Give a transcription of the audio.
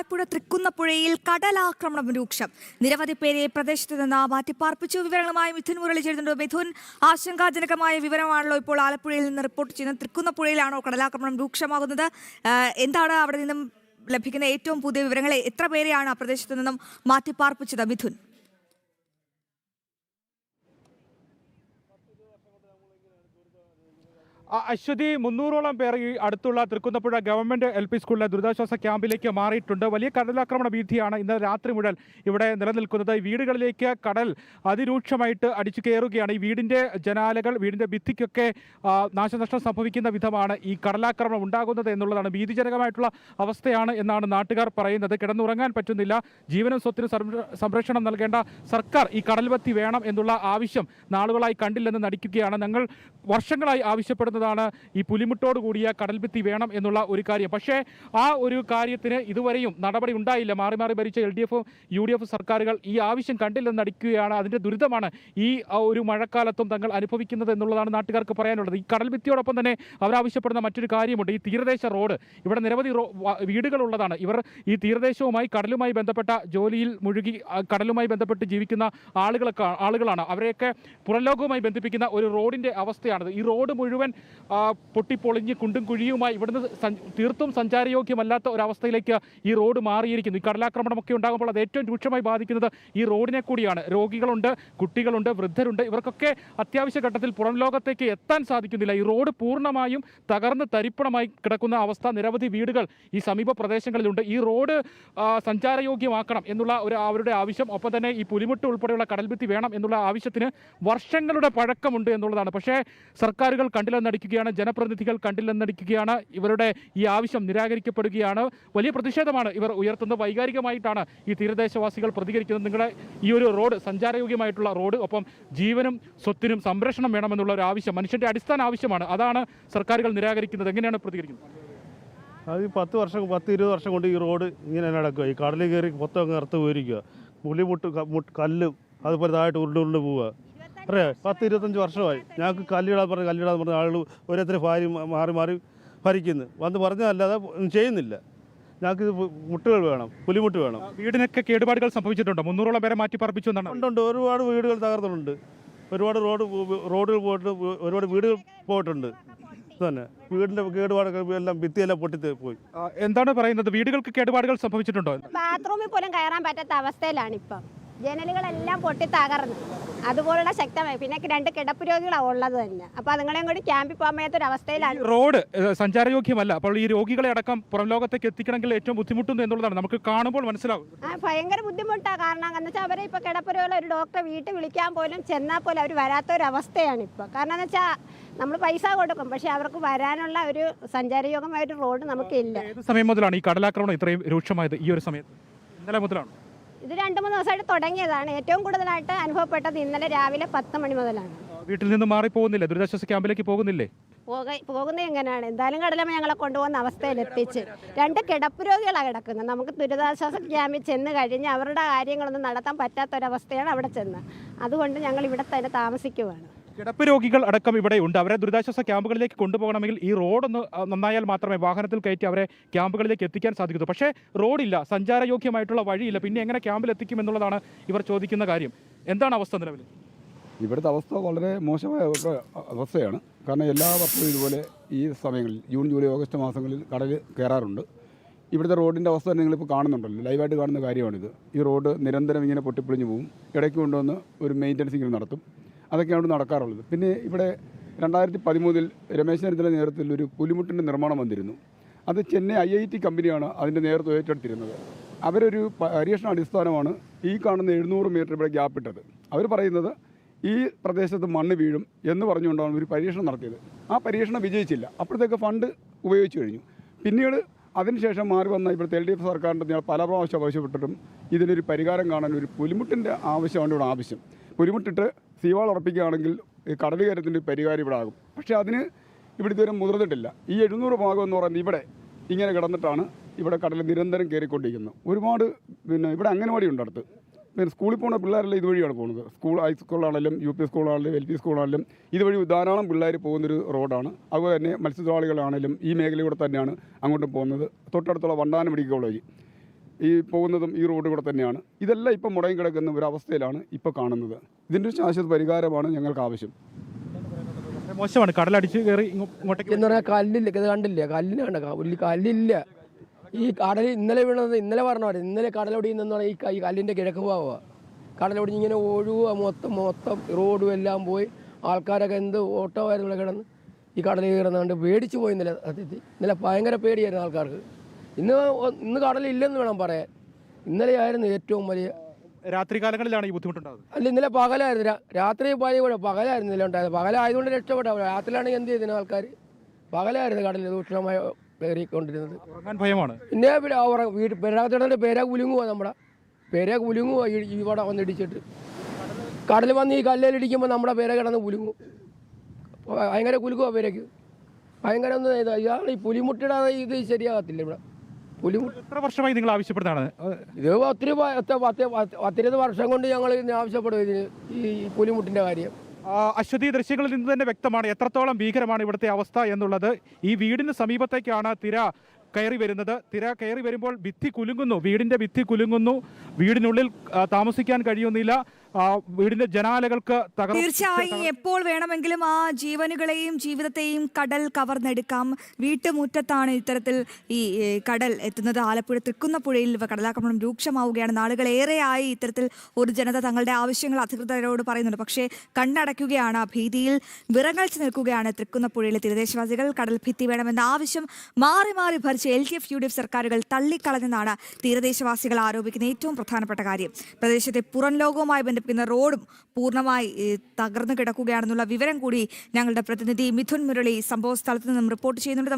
ആലപ്പുഴ തൃക്കുന്നപ്പുഴയിൽ കടലാക്രമണം രൂക്ഷം. നിരവധി പേരെ പ്രദേശത്ത് നിന്ന് മാറ്റിപ്പാർപ്പിച്ചു. വിവരങ്ങളുമായി മിഥുൻ മുരളി ചേരുന്നുണ്ട്. മിഥുൻ, ആശങ്കാജനകമായ വിവരമാണല്ലോ ഇപ്പോൾ ആലപ്പുഴയിൽ നിന്ന് റിപ്പോർട്ട് ചെയ്യുന്നത്. തൃക്കുന്നപ്പുഴയിലാണോ കടലാക്രമണം രൂക്ഷമാകുന്നത്? എന്താണ് അവിടെ നിന്നും ലഭിക്കുന്ന ഏറ്റവും പുതിയ വിവരങ്ങൾ? എത്ര പേരെയാണ് ആ പ്രദേശത്ത് നിന്നും മാറ്റിപ്പാർപ്പിച്ചത് മിഥുൻ? അശ്വതി, 300ഓളം പേർ ഈ അടുത്തുള്ള തൃക്കുന്നപ്പുഴ ഗവൺമെന്റ് LP സ്കൂളിലെ ദുരിതാശ്വാസ ക്യാമ്പിലേക്ക് മാറിയിട്ടുണ്ട്. വലിയ കടലാക്രമണ ഭീതിയാണ് ഇന്നലെ രാത്രി മുതൽ ഇവിടെ നിലനിൽക്കുന്നത്. ഈ വീടുകളിലേക്ക് കടൽ അതിരൂക്ഷമായിട്ട് അടിച്ചു കയറുകയാണ്. ഈ വീടിന്റെ ജനാലകൾ, വീടിന്റെ ഭിത്തിക്കൊക്കെ നാശനഷ്ടം സംഭവിക്കുന്ന വിധമാണ് ഈ കടലാക്രമണം ഉണ്ടാകുന്നത് എന്നുള്ളതാണ്. ഭീതിജനകമായിട്ടുള്ള അവസ്ഥയാണ് എന്നാണ് നാട്ടുകാർ പറയുന്നത്. കിടന്നുറങ്ങാൻ പറ്റുന്നില്ല. ജീവനും സ്വത്തിനും സംരക്ഷണം നൽകേണ്ട സർക്കാർ ഈ കടൽഭിത്തി വേണം എന്നുള്ള ആവശ്യം നാളുകളായി കണ്ടില്ലെന്ന് നടിക്കുകയാണ്. ഞങ്ങൾ വർഷങ്ങളായി ആവശ്യപ്പെടുന്നത് ഈ പുലിമുട്ടോട് കൂടിയ കടൽഭിത്തി വേണം എന്നുള്ള ഒരു കാര്യം. പക്ഷേ ആ ഒരു കാര്യത്തിന് ഇതുവരെയും നടപടി ഉണ്ടായില്ല. മാറി മാറി ഭരിച്ച LDF UDF സർക്കാരുകൾ ഈ ആവശ്യം കണ്ടില്ലെന്ന് നടിക്കുകയാണ്. അതിന്റെ ദുരിതമാണ് ഈ ഒരു മഴക്കാലത്തും തങ്ങൾ അനുഭവിക്കുന്നത് എന്നുള്ളതാണ് നാട്ടുകാർക്ക് പറയാനുള്ളത്. ഈ കടൽഭിത്തിയോടൊപ്പം തന്നെ അവരാവശ്യപ്പെടുന്ന മറ്റൊരു കാര്യമുണ്ട്. ഈ തീരദേശ റോഡ്, ഇവിടെ നിരവധി വീടുകളുള്ളതാണ്. ഇവർ ഈ തീരദേശവുമായി കടലുമായി ബന്ധപ്പെട്ട ജോലിയിൽ മുഴുകി കടലുമായി ബന്ധപ്പെട്ട് ജീവിക്കുന്ന ആളുകളാണ്. അവരെയൊക്കെ പുറംലോകവുമായി ബന്ധിപ്പിക്കുന്ന ഒരു റോഡിന്റെ അവസ്ഥയാണിത്. ഈ റോഡ് മുഴുവൻ പൊട്ടിപ്പൊളിഞ്ഞ് കുണ്ടും കുഴിയുമായി ഇവിടുന്ന് തീർത്തും സഞ്ചാരയോഗ്യമല്ലാത്ത ഒരവസ്ഥയിലേക്ക് ഈ റോഡ് മാറിയിരിക്കുന്നു. ഈ കടലാക്രമണമൊക്കെ ഉണ്ടാകുമ്പോൾ അത് ഏറ്റവും രൂക്ഷമായി ബാധിക്കുന്നത് ഈ റോഡിനെ കൂടിയാണ്. രോഗികളുണ്ട്, കുട്ടികളുണ്ട്, വൃദ്ധരുണ്ട്. ഇവർക്കൊക്കെ അത്യാവശ്യ ഘട്ടത്തിൽ പുറം ലോകത്തേക്ക് എത്താൻ സാധിക്കുന്നില്ല. ഈ റോഡ് പൂർണ്ണമായും തകർന്ന് തരിപ്പണമായി കിടക്കുന്ന അവസ്ഥ. നിരവധി വീടുകൾ ഈ സമീപ പ്രദേശങ്ങളിലുണ്ട്. ഈ റോഡ് സഞ്ചാരയോഗ്യമാക്കണം എന്നുള്ള അവരുടെ ആവശ്യം, ഒപ്പം തന്നെ ഈ പുലിമുട്ട് ഉൾപ്പെടെയുള്ള കടൽഭിത്തി വേണം എന്നുള്ള ആവശ്യത്തിന് വർഷങ്ങളുടെ പഴക്കമുണ്ട് എന്നുള്ളതാണ്. പക്ഷേ സർക്കാരുകൾ കണ്ടില്ലെന്നടിക്കുകയാണ്, ജനപ്രതിനിധികൾ കണ്ടില്ലെന്നടിക്കുകയാണ്. ഇവരുടെ ഈ ആവശ്യം നിരാകരിക്കപ്പെടുകയാണ്. വലിയ പ്രതിഷേധമാണ് ഇവർ ഉയർത്തുന്നത്. വൈകാരികമായിട്ടാണ് ഈ തീരദേശവാസികൾ പ്രതികരിക്കുന്നത്. നിങ്ങളുടെ ഈ ഒരു റോഡ്, സഞ്ചാരയോഗ്യമായിട്ടുള്ള റോഡ്, ഒപ്പം ജീവനും സ്വത്തിനും സംരക്ഷണം വേണമെന്നുള്ള ഒരു ആവശ്യം മനുഷ്യന്റെ അടിസ്ഥാന ആവശ്യമാണ്. അതാണ് സർക്കാരുകൾ നിരാകരിക്കുന്നത്. എങ്ങനെയാണ് പ്രതികരിക്കുന്നത്? അത് 10-20 വർഷം കൊണ്ട് ഈ റോഡ് ഇങ്ങനെ നടക്കുക. ഈ കടലിൽ കയറി മൊത്തം അങ്ങ് ഇറത്ത് പോയിരിക്കുക. പുലിമുട്ട് കല്ലും അതുപോലെ താഴെ ഉരുണ്ട് പോവുക. അറിയാം, 10-25 വർഷമായി ഞങ്ങൾക്ക് കല്ലിടാൻ പറഞ്ഞ ആളുകൾ ഓരോരുത്തർ മാറി മാറി ഭരിക്കുന്നു. വന്ന് പറഞ്ഞതല്ലാതെ ചെയ്യുന്നില്ല. ഞങ്ങൾക്ക് ഇത് മുട്ടുകൾ വേണം, പുലിമുട്ട് വേണം. വീടിനൊക്കെ കേടുപാടുകൾ സംഭവിച്ചിട്ടുണ്ടോ? 300ഓളം പേരെ മാറ്റിപ്പാർപ്പിച്ചു എന്നാണ്. ഉണ്ട്. ഒരുപാട് വീടുകൾ തകർന്നിട്ടുണ്ട്. ഒരുപാട് റോഡുകൾ പോയിട്ട് ഒരുപാട് വീടുകൾ പോയിട്ടുണ്ട്. തന്നെ വീടിന്റെ കേടുപാടുകൾ എല്ലാം ഭിത്തിയെല്ലാം പൊട്ടിപ്പോയി. എന്താണ് പറയുന്നത്? വീടുകൾക്ക് കേടുപാടുകൾ സംഭവിച്ചിട്ടുണ്ടോ? ബാത്റൂമിൽ പോലും കയറാൻ പറ്റാത്ത അവസ്ഥയിലാണ് ഇപ്പം. ജനലുകളെല്ലാം പൊട്ടി തകർന്നു. അതുപോലുള്ള ശക്തമായി. പിന്നെ 2 കിടപ്പ് രോഗികളാണ് ഉള്ളത് തന്നെ. അപ്പോൾ അതുങ്ങളെയും കൂടി ക്യാമ്പിൽ പോകാൻ മേത്തൊരു അവസ്ഥയിലാണ്. റോഡ് സഞ്ചാരയോഗ്യമല്ല. അപ്പോൾ ഈ രോഗികളെ അടക്കം പുറം ലോകത്തേക്ക് എത്തിക്കണമെങ്കിൽ ഏറ്റവും ബുദ്ധിമുട്ടുന്നു എന്നുള്ളതാണ് നമുക്ക് കാണുമ്പോൾ മനസ്സിലാവും. ഭയങ്കര ബുദ്ധിമുട്ടാണ്. കാരണം എന്ന് വെച്ചാൽ അവരെ ഇപ്പോൾ കിടപ്പ് രോഗികൾ ഒരു ഡോക്ടറെ വീട്ടിൽ വിളിക്കാൻ പോലും ചെന്നാൽ പോലും അവർ വരാത്തൊരവസ്ഥയാണ് ഇപ്പോൾ. കാരണം എന്ന് വെച്ചാൽ നമ്മൾ പൈസ കൊടുക്കും, പക്ഷേ അവർക്ക് വരാനുള്ള ഒരു സഞ്ചാരയോഗ്യമായ ഒരു റോഡ് നമുക്കില്ല. ഏത് സമയം മുതലാണ് ഈ കടലാക്രമണം ഇത്രയും രൂക്ഷമായത്? ഈ ഒരു സമയത്ത് ഇന്നലെ മുതലാണ്? ഇത് 2-3 ദിവസമായിട്ട് തുടങ്ങിയതാണ്. ഏറ്റവും കൂടുതലായിട്ട് അനുഭവപ്പെട്ടത് ഇന്നലെ രാവിലെ 10 മണി മുതലാണ്. വീട്ടിൽ നിന്ന് മാറി പോകുന്നില്ലേ? ദുരിതാശ്വാസ ക്യാമ്പിലേക്ക് പോകുന്നില്ലേ? പോകുന്നത് എങ്ങനെയാണ്? എന്തായാലും കടലമ്മ ഞങ്ങളെ കൊണ്ടുപോകുന്ന അവസ്ഥയിൽ എത്തിച്ച്. 2 കിടപ്പ് രോഗികളാണ് കിടക്കുന്നത്. നമുക്ക് ദുരിതാശ്വാസ ക്യാമ്പിൽ ചെന്ന് കഴിഞ്ഞ് അവരുടെ കാര്യങ്ങളൊന്നും നടത്താൻ പറ്റാത്തൊരവസ്ഥയാണ് അവിടെ ചെന്ന്. അതുകൊണ്ട് ഞങ്ങൾ ഇവിടെ തന്നെ താമസിക്കുവാണ്. കിടപ്പ് രോഗികൾ അടക്കം ഇവിടെ ഉണ്ട്. അവരെ ദുരിതാശ്വാസ ക്യാമ്പുകളിലേക്ക് കൊണ്ടുപോകണമെങ്കിൽ ഈ റോഡൊന്ന് നന്നായാൽ മാത്രമേ വാഹനത്തിൽ കയറ്റി അവരെ ക്യാമ്പുകളിലേക്ക് എത്തിക്കാൻ സാധിക്കൂ. പക്ഷേ റോഡില്ല, സഞ്ചാരയോഗ്യമായിട്ടുള്ള വഴിയില്ല. പിന്നെ എങ്ങനെ ക്യാമ്പിൽ എത്തിക്കും എന്നുള്ളതാണ് ഇവർ ചോദിക്കുന്ന കാര്യം. എന്താണ് അവസ്ഥ നിലവിൽ? ഇവിടുത്തെ അവസ്ഥ വളരെ മോശമായ അവസ്ഥയാണ്. കാരണം എല്ലാ വർഷവും ഇതുപോലെ ഈ സമയങ്ങളിൽ ജൂൺ, ജൂലൈ, ഓഗസ്റ്റ് മാസങ്ങളിൽ കടൽ കയറാറുണ്ട്. ഇവിടുത്തെ റോഡിൻ്റെ അവസ്ഥ നിങ്ങളിപ്പോൾ കാണുന്നുണ്ടല്ലോ, ലൈവായിട്ട് കാണുന്ന കാര്യമാണിത്. ഈ റോഡ് നിരന്തരം ഇങ്ങനെ പൊട്ടിപ്പൊളിഞ്ഞു പോകും. ഇടയ്ക്ക് കൊണ്ടുവന്ന് ഒരു മെയിൻ്റനൻസിങ് നടത്തും. അതൊക്കെയാണ് നടക്കാറുള്ളത്. പിന്നെ ഇവിടെ 2013 രമേശ് ചെന്നിത്തലയുടെ നേതൃത്വത്തിൽ ഒരു പുലിമുട്ടിൻ്റെ നിർമ്മാണം വന്നിരുന്നു. അത് ചെന്നൈ IIT കമ്പനിയാണ് അതിൻ്റെ നേതൃത്വം ഏറ്റെടുത്തിരുന്നത്. അവരൊരു പരീക്ഷണ അടിസ്ഥാനമാണ് ഈ കാണുന്ന 700 മീറ്റർ ഇവിടെ ഗ്യാപ്പിട്ടത്. അവർ പറയുന്നത് ഈ പ്രദേശത്ത് മണ്ണ് വീഴും എന്ന് പറഞ്ഞുകൊണ്ടാണ് ഒരു പരീക്ഷണം നടത്തിയത്. ആ പരീക്ഷണം വിജയിച്ചില്ല. അപ്പോഴത്തേക്ക് ഫണ്ട് ഉപയോഗിച്ചു കഴിഞ്ഞു. പിന്നീട് അതിനുശേഷം മാറി വന്ന ഇവിടുത്തെ LDF സർക്കാരിൻ്റെ പല പ്രാവശ്യം ആവശ്യപ്പെട്ടിട്ടും ഇതിനൊരു പരിഹാരം കാണാൻ ഒരു പുലിമുട്ടിൻ്റെ ആവശ്യമാണ് ഇവിടെ ആവശ്യം. പുലിമുട്ടിട്ട് സീവാൾ ഉറപ്പിക്കുകയാണെങ്കിൽ കടൽ കയറ്റത്തിൻ്റെ പരിഹാരം ഇവിടെ ആകും. പക്ഷേ അതിന് ഇവിടെ ഇതുവരെ മുതിർന്നിട്ടില്ല. ഈ 700 ഭാഗം എന്ന് പറയുന്നത് ഇവിടെ ഇങ്ങനെ കിടന്നിട്ടാണ് ഇവിടെ കടൽ നിരന്തരം കയറിക്കൊണ്ടിരിക്കുന്നത്. ഒരുപാട് ഇവിടെ അംഗനവാടി ഉണ്ട് അടുത്ത്. പിന്നെ സ്കൂളിൽ പോകുന്ന പിള്ളേരെല്ലാം ഇതുവഴിയാണ് പോകുന്നത്. ഹൈസ്കൂളാണെങ്കിലും UP സ്കൂളാണെങ്കിലും LP സ്കൂളാണെങ്കിലും ഇതുവഴി ധാരാളം പിള്ളേർ പോകുന്നൊരു റോഡാണ്. അതുപോലെ തന്നെ മത്സ്യത്തൊഴിലാളികളാണെങ്കിലും ഈ മേഖലയിലൂടെ തന്നെയാണ് അങ്ങോട്ട് പോകുന്നത്. തൊട്ടടുത്തുള്ള വണ്ടാനം മെഡിക്കൽ കോളേജ് ഈ പോകുന്നതും ഈ റോഡ് കൂടെ തന്നെയാണ്. ഇതെല്ലാം ഇപ്പം മുടങ്ങി കിടക്കുന്ന ഒരു അവസ്ഥയിലാണ് ഇപ്പോൾ കാണുന്നത്. ഇതിൻ്റെ ഒരു ശാശ്വത പരിഹാരമാണ് ഞങ്ങൾക്ക് ആവശ്യം. മോശമാണ് കടലടിച്ച് കയറി ഇങ്ങോട്ടേക്ക് എന്ന് പറഞ്ഞാൽ കല്ലില്ല, ഇത് കണ്ടില്ല, കല്ലിനാണ് വലിയ കല്ലില്ല. ഈ കടൽ ഇന്നലെ വീണത് ഇന്നലെ പറഞ്ഞ ഇന്നലെ കടലൊടിയെന്ന് പറഞ്ഞാൽ ഈ കല്ലിൻ്റെ കിഴക്ക് ഭാഗമാണ്. കടലൊടിഞ്ഞ് ഇങ്ങനെ ഒഴുകുക, മൊത്തം റോഡും എല്ലാം പോയി. ആൾക്കാരൊക്കെ എന്ത് ഓട്ടമായിരുന്നു കിടന്ന് ഈ കടൽ കയറുന്നുണ്ട്. പേടിച്ച് പോയി ഇന്നലെ ഭയങ്കര പേടിയായിരുന്നു ആൾക്കാർക്ക്. ഇന്ന് കടലില്ലെന്ന് വേണം പറയാൻ. ഇന്നലെ ആയിരുന്നു ഏറ്റവും വലിയ. രാത്രി കാലങ്ങളിലാണ് ഈ ബുദ്ധിമുട്ടുണ്ടാകുന്നത്. അല്ല, ഇന്നലെ പകലായിരുന്നു. രാത്രി പകലായിരുന്നു ഇന്നലെ ഉണ്ടായത്. പകലായതുകൊണ്ട് രക്ഷപ്പെട്ട. രാത്രിയിലാണെങ്കിൽ എന്ത് ചെയ്തിരുന്നു ആൾക്കാർ? പകലായിരുന്നു കടലിൽ രൂക്ഷമായി കയറിക്കൊണ്ടിരുന്നത്. ഉറങ്ങാൻ ഭയമാണ്. പിന്നെ പെരാത്തിടൻ്റെ പേരാ കുലുങ്ങുക, നമ്മുടെ പേരാ കുലുങ്ങുക. ഇവിടെ വന്നിടിച്ചിട്ട് കടൽ വന്ന് ഈ കല്ലിലിടിക്കുമ്പോൾ നമ്മുടെ പേര കിടന്ന് കുലുങ്ങും. ഭയങ്കര കുലുക്കുക പേരയ്ക്ക്. ഭയങ്കര ഒന്ന് ഇതാണ് ഈ പുലിമുട്ടിടാതെ ഇത് ശരിയാകത്തില്ല. ഇവിടെ പുലിമുട്ട് എത്ര വർഷമായി നിങ്ങൾ ആവശ്യപ്പെടുന്നതാണ്? ഇത് 10-20 വർഷം കൊണ്ട് ഞങ്ങൾ ആവശ്യപ്പെടും ഇതിന്, ഈ പുലിമുട്ടിൻ്റെ കാര്യം. അശ്വതി, ദൃശ്യങ്ങളിൽ നിന്ന് തന്നെ വ്യക്തമാണ് എത്രത്തോളം ഭീകരമാണ് ഇവിടുത്തെ അവസ്ഥ എന്നുള്ളത്. ഈ വീടിന് സമീപത്തേക്കാണ് തിര കയറി വരുന്നത്. തിര കയറി വരുമ്പോൾ ഭിത്തി കുലുങ്ങുന്നു, വീടിൻ്റെ ഭിത്തി കുലുങ്ങുന്നു. വീടിനുള്ളിൽ താമസിക്കാൻ കഴിയുന്നില്ല. വീടിന്റെ ജനാലകൾക്ക് തീർച്ചയായും എപ്പോൾ വേണമെങ്കിലും ആ ജീവനുകളെയും ജീവിതത്തെയും കടൽ കവർന്നെടുക്കാം. വീട്ടുമുറ്റത്താണ് ഇത്തരത്തിൽ ഈ കടൽ എത്തുന്നത്. ആലപ്പുഴ തൃക്കുന്നപ്പുഴയിൽ കടലാക്രമണം രൂക്ഷമാവുകയാണ്. നാളുകളേറെയായി ഇത്തരത്തിൽ ഒരു ജനത തങ്ങളുടെ ആവശ്യങ്ങൾ അധികൃതരോട് പറയുന്നുണ്ട്. പക്ഷേ കണ്ണടയ്ക്കുകയാണ്. ഭീതിയിൽ വിറങ്ങലിച്ച് നിൽക്കുകയാണ് തൃക്കുന്നപ്പുഴയിലെ തീരദേശവാസികൾ. കടൽ ഭിത്തി വേണമെന്ന ആവശ്യം മാറി മാറി ഭരിച്ച LDF UDF സർക്കാരുകൾ തള്ളിക്കളഞ്ഞെന്നാണ് തീരദേശവാസികൾ ആരോപിക്കുന്ന ഏറ്റവും പ്രധാനപ്പെട്ട കാര്യം. പ്രദേശത്തെ പുറം ലോകവുമായി ബന്ധിപ്പിക്കുന്ന റോഡും പൂർണ്ണമായി തകർന്നു കിടക്കുകയാണെന്നുള്ള വിവരം കൂടി ഞങ്ങളുടെ പ്രതിനിധി മിഥുൻ മുരളി സംഭവ സ്ഥലത്ത് നിന്നും റിപ്പോർട്ട് ചെയ്യുന്നുണ്ട്.